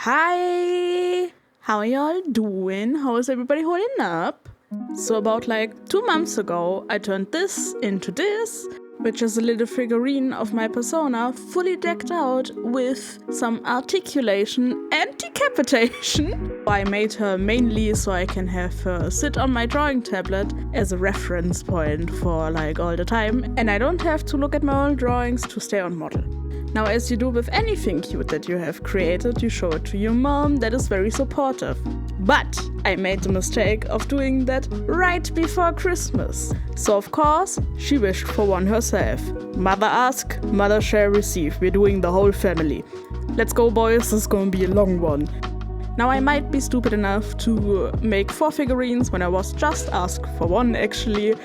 Hi! How are y'all doing? How is everybody holding up? So about 2 months ago, I turned this into this, which is a little figurine of my persona, fully decked out with some articulation and decapitation. I made her mainly so I can have her sit on my drawing tablet as a reference point for all the time, and I don't have to look at my old drawings to stay on model. Now, as you do with anything cute that you have created, you show it to your mom, that is very supportive. But I made the mistake of doing that right before Christmas. So of course, she wished for one herself. Mother ask, mother shall receive. We're doing the whole family. Let's go, boys, this is gonna be a long one. Now, I might be stupid enough to make 4 figurines when I was just asked for 1 actually.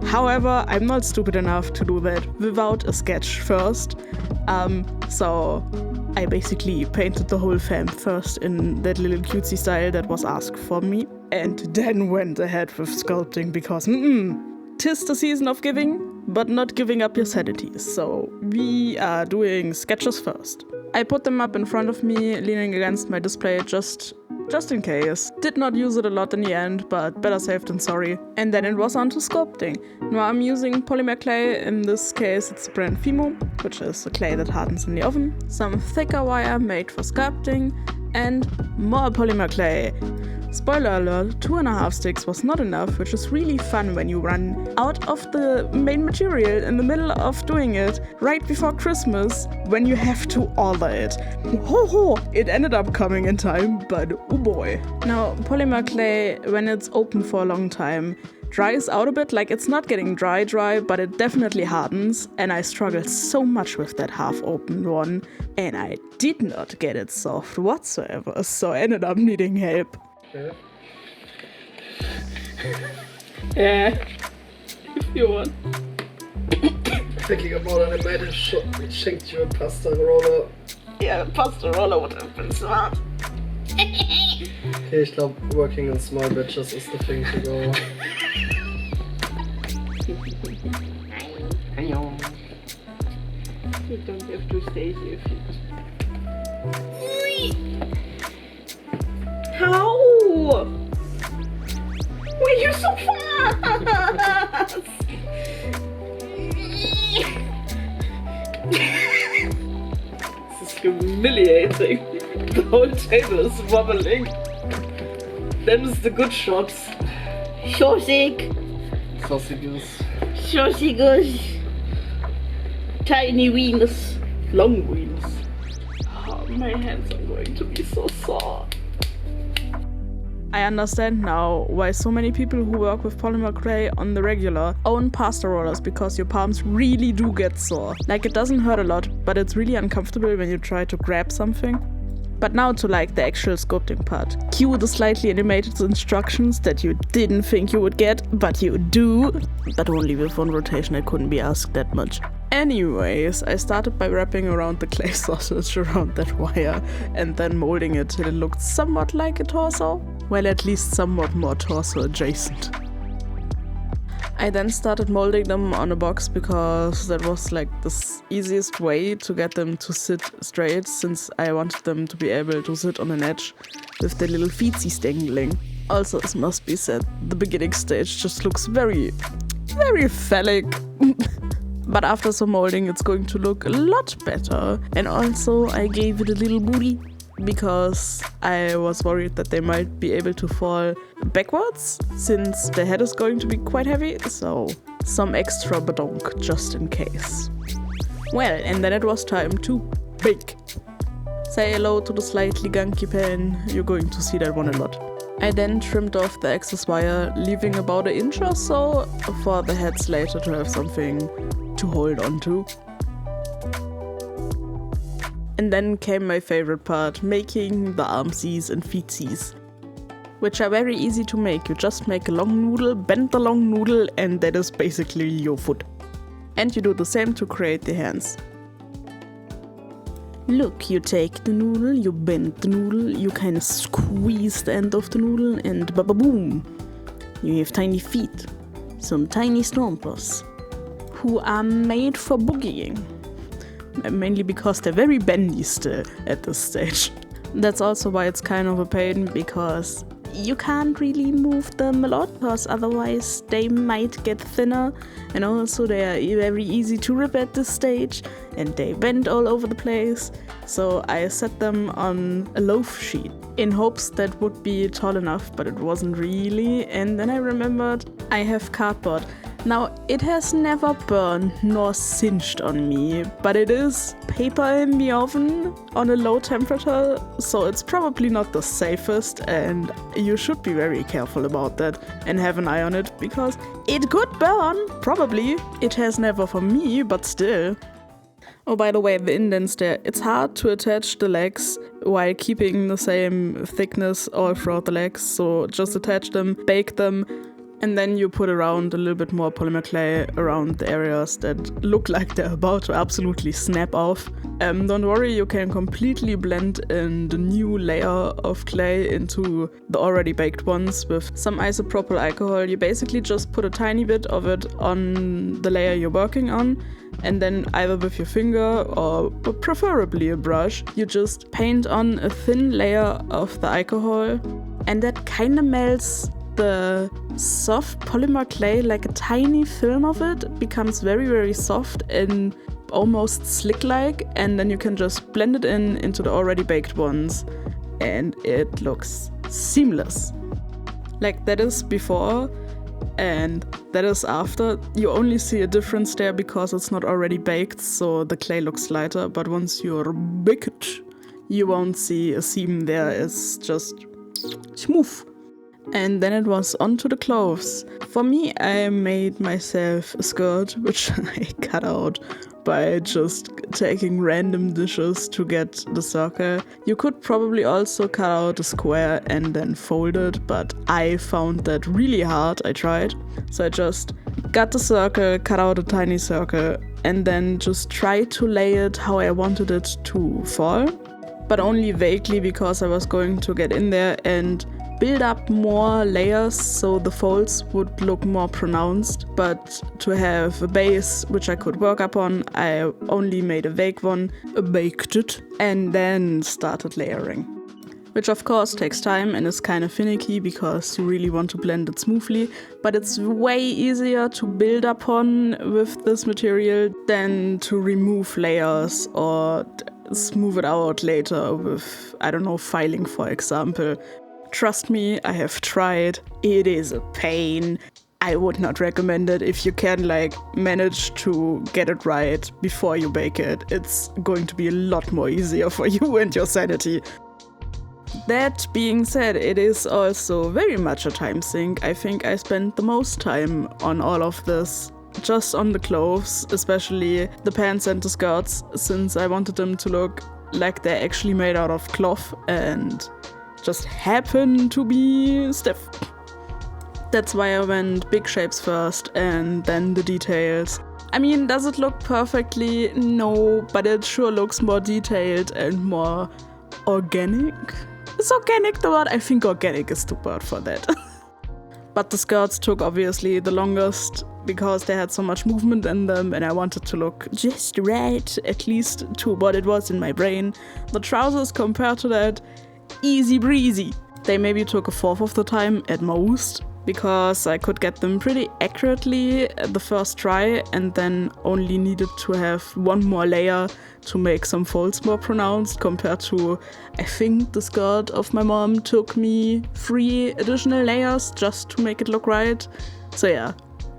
However, I'm not stupid enough to do that without a sketch first. So I basically painted the whole fam first in that little cutesy style that was asked for me, and then went ahead with sculpting because 'tis the season of giving, but not giving up your sanity. So we are doing sketches first. I put them up in front of me, leaning against my display just in case. Did not use it a lot in the end, but better safe than sorry. And then it was on to sculpting. Now I'm using polymerclay. In this case it's the brand Fimo, which is a clay that hardens in the oven. Some thicker wire made for sculpting, and more polymerclay. Spoiler alert, 2.5 sticks was not enough, which is really fun when you run out of the main material in the middle of doing it, right before Christmas, when you have to order it. Ho ho! It ended up coming in time, but oh boy. Now, polymer clay, when it's open for a long time, dries out a bit, it's not getting dry, but it definitely hardens, and I struggled so much with that half-open one, and I did not get it soft whatsoever, so I ended up needing help. Yeah, if you want. Thinking about it, I might have shanked you a pasta roller. Yeah, pasta roller would have been smart. Okay, ich glaube, working in small batches is the thing to go. Hello. You don't have to stay here if you... How? Why are you so fast? This is humiliating. The whole table is wobbling. Them's the good shots. Saucig. Sausages. Sausages. Tiny wings. Long wings. Oh, my hands are going to be so sore. I understand now why so many people who work with polymer clay on the regular own pasta rollers, because your palms really do get sore. It doesn't hurt a lot, but it's really uncomfortable when you try to grab something. But now to the actual sculpting part. Cue the slightly animated instructions that you didn't think you would get, but you do. But only with 1 rotation, I couldn't be asked that much. Anyways, I started by wrapping around the clay sausage around that wire and then molding it till it looked somewhat like a torso. Well, at least somewhat more torso adjacent. I then started molding them on a box because that was the easiest way to get them to sit straight, since I wanted them to be able to sit on an edge with their little feetsies dangling. Also, it must be said, the beginning stage just looks very, very phallic. But after some molding, it's going to look a lot better. And also, I gave it a little booty because I was worried that they might be able to fall backwards, since the head is going to be quite heavy, so some extra badonk just in case. Well, and then it was time to bake. Say hello to the slightly gunky pen, you're going to see that one a lot. I then trimmed off the excess wire, leaving about 1 inch or so for the heads later to have something to hold on to. And then came my favorite part, making the armsies and feetsies, which are very easy to make. You just make a long noodle, bend the long noodle, and that is basically your foot. And you do the same to create the hands. Look, you take the noodle, you bend the noodle, you kind of squeeze the end of the noodle, and ba-ba-boom! You have tiny feet, some tiny stompers, who are made for boogieing. Mainly because they're very bendy still at this stage. That's also why it's kind of a pain, because you can't really move them a lot, because otherwise they might get thinner, and also they are very easy to rip at this stage, and they bend all over the place. So I set them on a loaf sheet in hopes that would be tall enough, but it wasn't really. And then I remembered I have cardboard. Now, it has never burned nor singed on me, but it is paper in the oven on a low temperature, so it's probably not the safest, and you should be very careful about that and have an eye on it, because it could burn, probably. It has never for me, but still. Oh, by the way, the indents there, it's hard to attach the legs while keeping the same thickness all throughout the legs, so just attach them, bake them, and then you put around a little bit more polymerclay around the areas that look like they're about to absolutely snap off. Don't worry, you can completely blend in the new layer of clay into the already baked ones with some isopropyl alcohol. You basically just put a tiny bit of it on the layer you're working on, and then either with your finger or preferably a brush, you just paint on a thin layer of the alcohol, and that kind of melts the soft polymer clay, like a tiny film of it, becomes very, very soft and almost slick-like, and then you can just blend it into the already baked ones, and it looks seamless. Like, that is before and that is after. You only see a difference there because it's not already baked, so the clay looks lighter, but once you're baked, you won't see a seam there. It's just smooth. And then it was onto the clothes. For me, I made myself a skirt, which I cut out by just taking random dishes to get the circle. You could probably also cut out a square and then fold it, but I found that really hard. I tried. So I just got the circle, cut out a tiny circle, and then just tried to lay it how I wanted it to fall. But only vaguely, because I was going to get in there and build up more layers so the folds would look more pronounced, but to have a base which I could work upon, I only made a vague one, baked it, and then started layering. Which of course takes time and is kind of finicky because you really want to blend it smoothly, but it's way easier to build upon with this material than to remove layers or smooth it out later with, I don't know, filing, for example. Trust me, I have tried. It is a pain. I would not recommend it if you can manage to get it right before you bake it. It's going to be a lot more easier for you and your sanity. That being said, it is also very much a time sink. I think I spent the most time on all of this, just on the clothes, especially the pants and the skirts, since I wanted them to look like they're actually made out of cloth and just happen to be stiff. That's why I went big shapes first and then the details. I mean, does it look perfectly? No, but it sure looks more detailed and more organic. Is organic the word? I think organic is the word for that. But the skirts took obviously the longest because they had so much movement in them and I wanted to look just right, at least to what it was in my brain. The trousers, compared to that, easy breezy. They maybe took a fourth of the time at most, because I could get them pretty accurately the first try and then only needed to have one more layer to make some folds more pronounced, compared to, I think the skirt of my mom took me 3 additional layers just to make it look right. So yeah,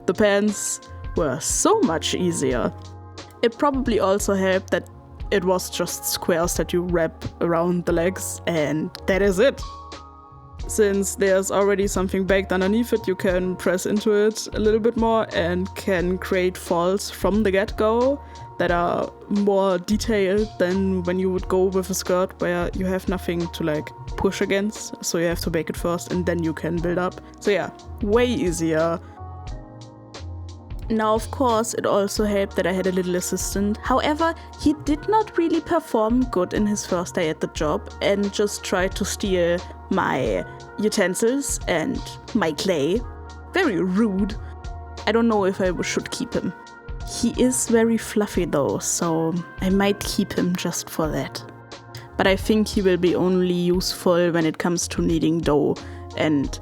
the pants were so much easier. It probably also helped that it was just squares that you wrap around the legs, and that is it. Since there's already something baked underneath it, you can press into it a little bit more and can create folds from the get-go that are more detailed than when you would go with a skirt where you have nothing to push against, so you have to bake it first and then you can build up. So yeah, way easier. Now, of course, it also helped that I had a little assistant. However, he did not really perform good in his first day at the job and just tried to steal my utensils and my clay. Very rude. I don't know if I should keep him. He is very fluffy though, so I might keep him just for that. but I think he will be only useful when it comes to kneading dough and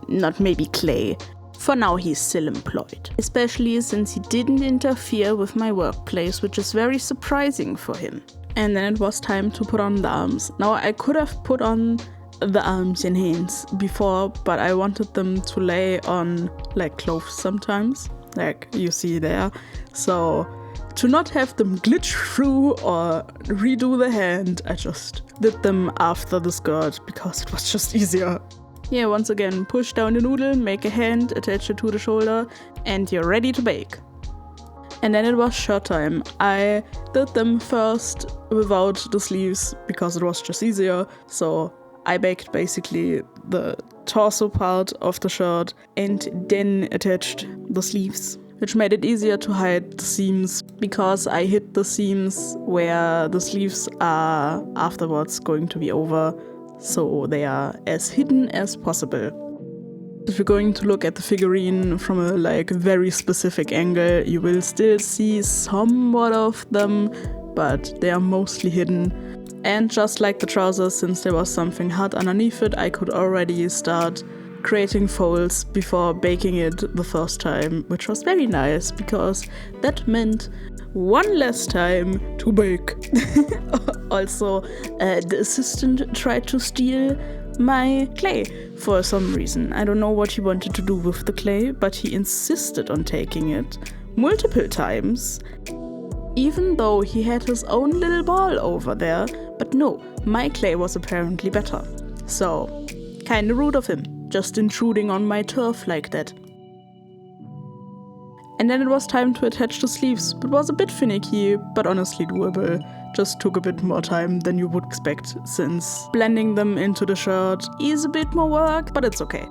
not maybe clay. For now he's still employed, especially since he didn't interfere with my workplace, which is very surprising for him. And then it was time to put on the arms. Now I could have put on the arms and hands before, but I wanted them to lay on like clothes sometimes, like you see there. So to not have them glitch through or redo the hand, I just did them after the skirt because it was just easier. Yeah, once again, push down the noodle, make a hand, attach it to the shoulder, and you're ready to bake. And then it was shirt time. I did them first without the sleeves because it was just easier. So I baked basically the torso part of the shirt and then attached the sleeves, which made it easier to hide the seams because I hid the seams where the sleeves are afterwards going to be over, so they are as hidden as possible. If you're going to look at the figurine from a very specific angle, you will still see somewhat of them, but they are mostly hidden. And just like the trousers, since there was something hard underneath it, I could already start creating folds before baking it the first time, which was very nice because that meant one less time to bake. Also, the assistant tried to steal my clay for some reason. I don't know what he wanted to do with the clay, but he insisted on taking it multiple times, even though he had his own little ball over there. But no, my clay was apparently better. So, kinda rude of him, just intruding on my turf like that. And then it was time to attach the sleeves. It was a bit finicky, but honestly doable. Just took a bit more time than you would expect, since blending them into the shirt is a bit more work, but it's okay.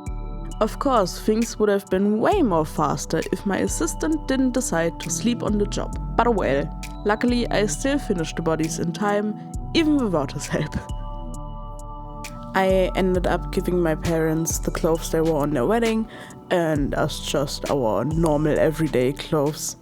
Of course, things would have been way more faster if my assistant didn't decide to sleep on the job. But oh well, luckily I still finished the bodies in time, even without his help. I ended up giving my parents the clothes they wore on their wedding, and us just our normal everyday clothes.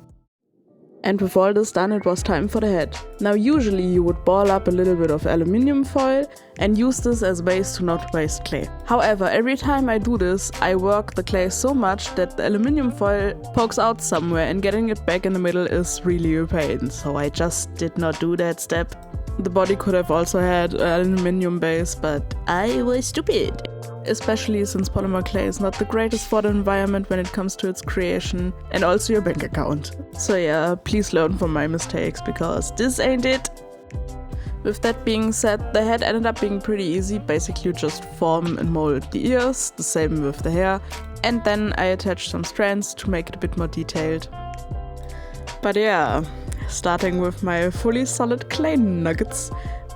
And with all this done, it was time for the head. Now usually you would ball up a little bit of aluminium foil and use this as a base to not waste clay. However, every time I do this, I work the clay so much that the aluminium foil pokes out somewhere, and getting it back in the middle is really a pain, so I just did not do that step. The body could have also had an aluminium base, but I was stupid. Especially since polymer clay is not the greatest for the environment when it comes to its creation and also your bank account. So yeah, please learn from my mistakes because this ain't it. With that being said, the head ended up being pretty easy. Basically you just form and mold the ears, the same with the hair, and then I attached some strands to make it a bit more detailed. But yeah, starting with my fully solid clay nuggets,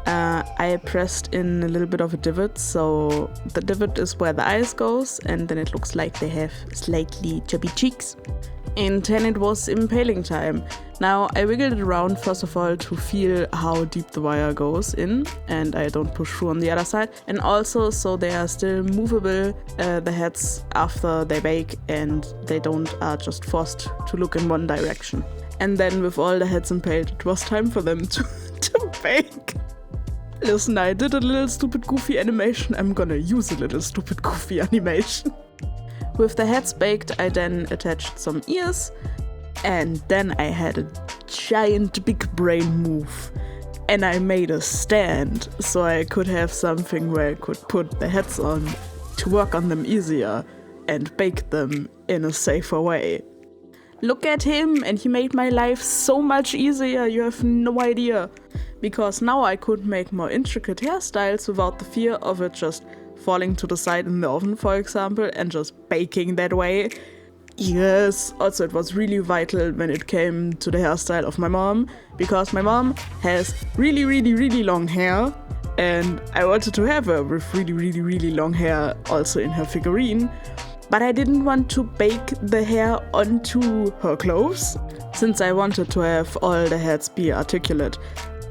I pressed in a little bit of a divot, so the divot is where the eyes goes, and then it looks like they have slightly chubby cheeks. And then it was impaling time. Now I wiggled it around first of all to feel how deep the wire goes in, and I don't push through on the other side, and also so they are still movable, the heads, after they bake, and they are just forced to look in one direction. And then with all the heads impaled, it was time for them to bake. Listen, I did a little stupid goofy animation, I'm gonna use a little stupid goofy animation. With the heads baked, I then attached some ears, and then I had a giant big brain move. And I made a stand, so I could have something where I could put the heads on to work on them easier and bake them in a safer way. Look at him, and he made my life so much easier, you have no idea. Because now I could make more intricate hairstyles without the fear of it just falling to the side in the oven, for example, and just baking that way. Yes, also it was really vital when it came to the hairstyle of my mom, because my mom has really, really, really long hair, and I wanted to have her with really, really, really long hair also in her figurine. But I didn't want to bake the hair onto her clothes, since I wanted to have all the heads be articulate.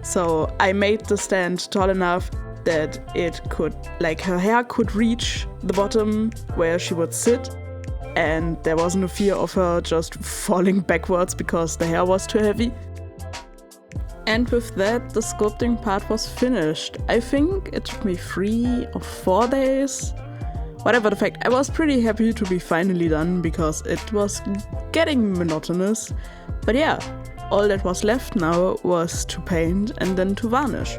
So I made the stand tall enough that it could, her hair could reach the bottom where she would sit, and there wasn't a fear of her just falling backwards because the hair was too heavy. And with that, the sculpting part was finished. I think it took me 3 or 4 days. Whatever the fact, I was pretty happy to be finally done because it was getting monotonous. But yeah, all that was left now was to paint and then to varnish.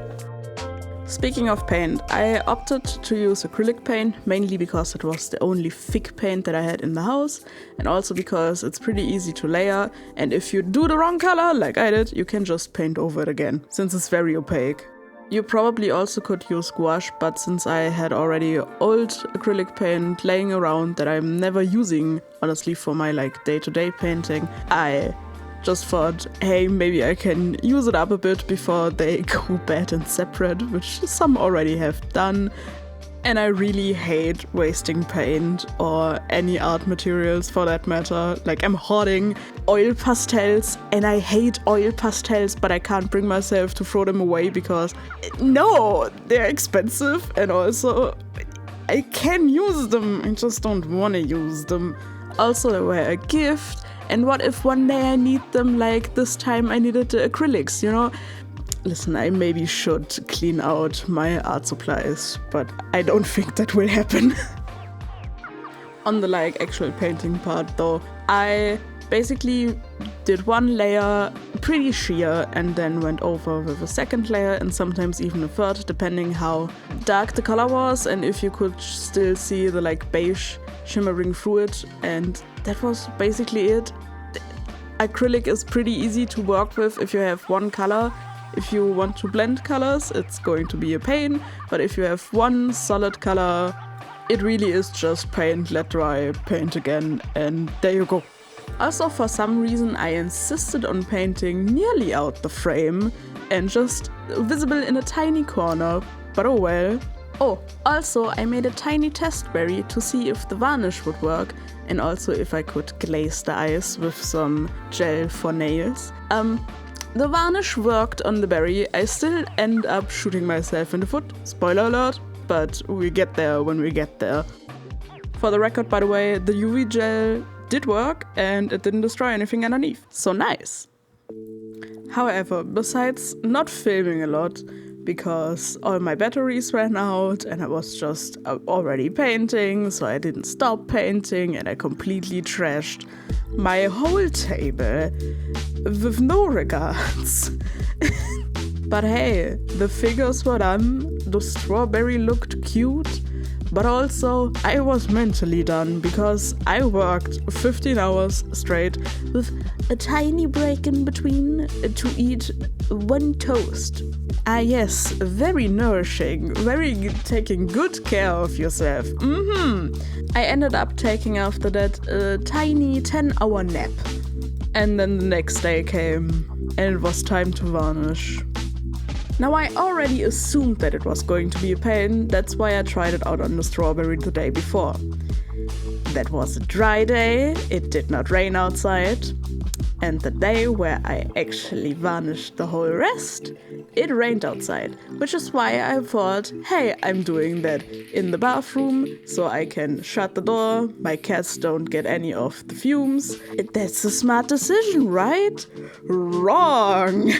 Speaking of paint, I opted to use acrylic paint mainly because it was the only thick paint that I had in the house, and also because it's pretty easy to layer, and if you do the wrong color, like I did, you can just paint over it again, since it's very opaque. You probably also could use gouache, but since I had already old acrylic paint laying around that I'm never using, honestly, for my day-to-day painting, I just thought, hey, maybe I can use it up a bit before they go bad and separate, which some already have done. And I really hate wasting paint or any art materials for that matter. I'm hoarding oil pastels and I hate oil pastels, but I can't bring myself to throw them away because, no, they're expensive and also I can use them. I just don't want to use them. Also, they were a gift. And what if one day I need them like this time I needed the acrylics, you know? Listen, I maybe should clean out my art supplies, but I don't think that will happen. On the actual painting part though, I basically did one layer pretty sheer and then went over with a second layer and sometimes even a third, depending how dark the color was and if you could still see the beige shimmering through it, and that was basically it. Acrylic is pretty easy to work with if you have one color. If you want to blend colors, it's going to be a pain, but if you have one solid color, it really is just paint, let dry, paint again, and there you go. Also, for some reason, I insisted on painting nearly out the frame and just visible in a tiny corner, but oh well. Oh, also I made a tiny test berry to see if the varnish would work and also if I could glaze the eyes with some gel for nails. The varnish worked on the berry. I still end up shooting myself in the foot, spoiler alert, but we get there when we get there. For the record, by the way, the UV gel did work and it didn't destroy anything underneath, so nice. However, besides not filming a lot, because all my batteries ran out and I was just already painting, so I didn't stop painting and I completely trashed my whole table with no regards. But hey, the figures were done, the strawberry looked cute, but also I was mentally done because I worked 15 hours straight with a tiny break in between to eat one toast. Ah yes, very nourishing, very taking good care of yourself. I ended up taking after that a tiny 10-hour nap. And then the next day came and it was time to varnish. Now I already assumed that it was going to be a pain, that's why I tried it out on the strawberry the day before. That was a dry day, it did not rain outside, and the day where I actually varnished the whole rest, it rained outside, which is why I thought, hey, I'm doing that in the bathroom so I can shut the door, my cats don't get any of the fumes. That's a smart decision, right? Wrong!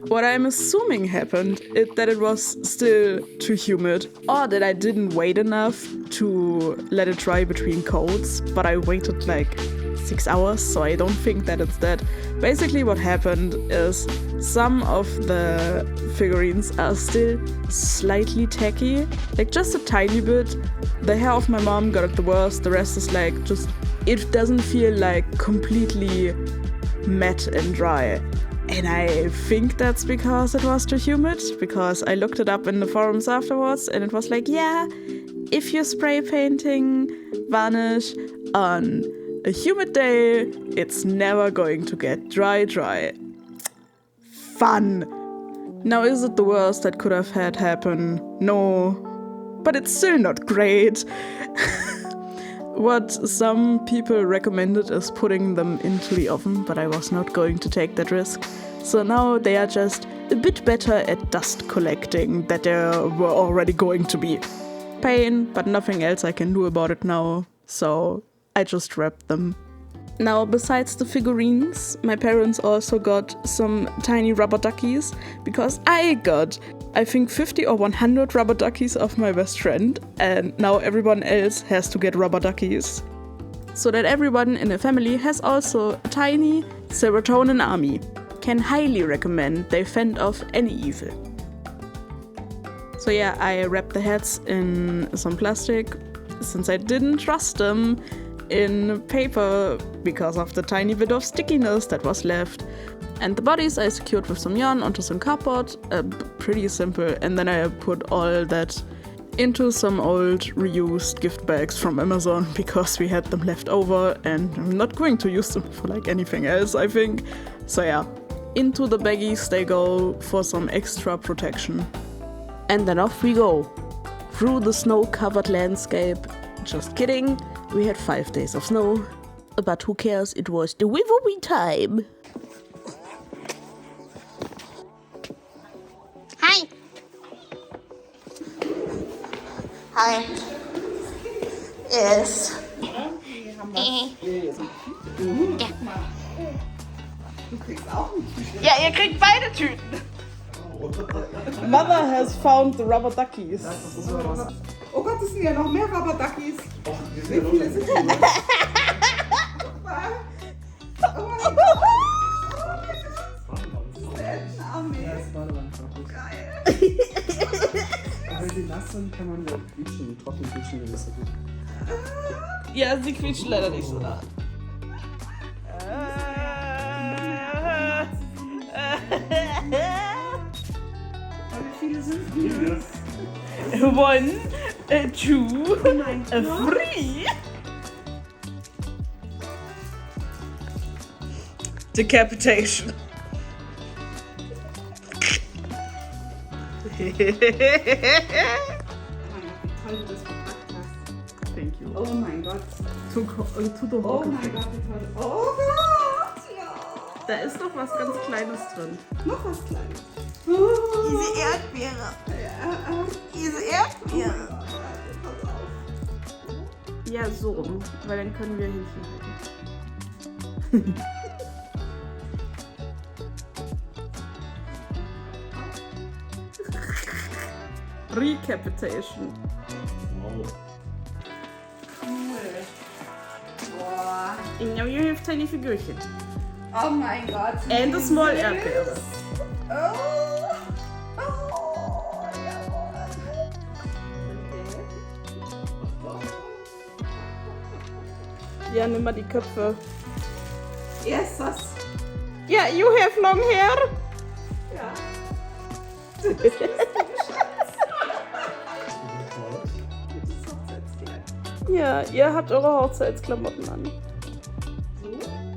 What I'm assuming happened is that it was still too humid, or that I didn't wait enough to let it dry between coats, but I waited 6 hours, so I don't think that it's that. Basically what happened is some of the figurines are still slightly tacky, just a tiny bit. The hair of my mom got it the worst, the rest is just, it doesn't feel completely matte and dry. And I think that's because it was too humid, because I looked it up in the forums afterwards and it was yeah, if you're spray painting varnish on a humid day, it's never going to get dry. Fun! Now, is it the worst that could have had happen? No. But it's still not great. What some people recommended is putting them into the oven, but I was not going to take that risk. So now they are just a bit better at dust collecting than they were already going to be. Pain, but nothing else I can do about it now. So I just wrapped them. Now, besides the figurines, my parents also got some tiny rubber duckies, because I got, I think, 50 or 100 rubber duckies of my best friend, and now everyone else has to get rubber duckies. So that everyone in the family has also a tiny serotonin army. Can highly recommend, they fend off any evil. So yeah, I wrapped the heads in some plastic, since I didn't trust them in paper because of the tiny bit of stickiness that was left. And the bodies I secured with some yarn onto some cardboard, pretty simple, and then I put all that into some old reused gift bags from Amazon because we had them left over and I'm not going to use them for like anything else, I think. So yeah, into the baggies they go for some extra protection. And then off we go, through the snow-covered landscape. Just kidding, we had 5 days of snow, but who cares, it was the giveaway time. Hi. Hi. Yes. Ja, ihr kriegt beide Tüten. Mother has found the rubber duckies. Oh Gott, es sind ja noch mehr Rubber Duckies. Wie viele sind das? Guck mal. Oh mein Gott. Geil. Weil sie nass sind, kann man ja quietschen. Trocken quietschen ist so gut. Ja, sie quietscht leider nicht so laut. Wie viele sind es? 1, 2, 3. Decapitation. Wie toll du das gepackt hast. Thank you. Oh mein Gott. To the Oh Hawk. mein Gott, wie toll. Oh Gott, ja. Da ist noch was ganz Kleines drin. Noch was Kleines. Diese Erdbeere. Ja. Diese Erdbeere. Pass auf. Ja, so rum, weil dann können wir hinten. Recapitation. Boah. And now you have tiny figurchen. Oh mein Gott. And a wie small süß. Erdbeere. Oh. Oh, jawohl. Ja, nimm mal die Köpfe. Yes, das. Ja, you have long hair. Ja. Ja, ihr habt eure Hochzeitsklamotten an. So?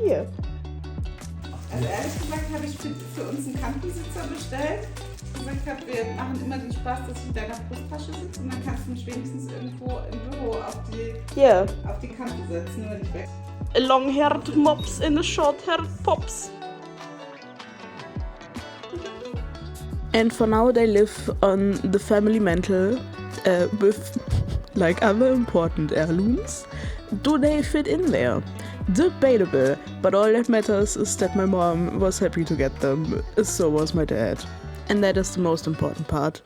Hier. Also ehrlich gesagt habe ich für uns einen Campingssitzer bestellt. Ich gesagt habe, wir machen immer den Spaß, dass ich in deiner Brusttasche sitze und dann kannst du mich wenigstens irgendwo im Büro auf die Kante setzen, wenn ich weg. A long-haired mops and a short-haired pops. And for now they live on the family mantle with like other important heirlooms. Do they fit in there? Debatable, but all that matters is that my mom was happy to get them, so was my dad. And that is the most important part.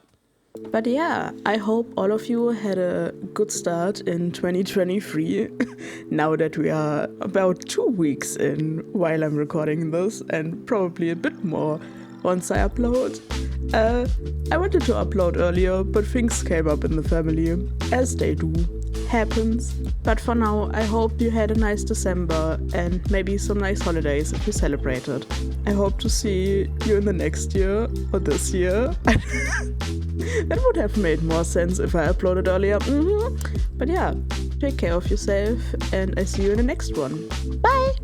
But yeah, I hope all of you had a good start in 2023, now that we are about 2 weeks in while I'm recording this, and probably a bit more once I upload. I wanted to upload earlier, but things came up in the family, as they do. Happens. But for now, I hope you had a nice December and maybe some nice holidays if you celebrated. I hope to see you in the next year or this year. That would have made more sense if I uploaded earlier. But yeah, take care of yourself and I see you in the next one. Bye!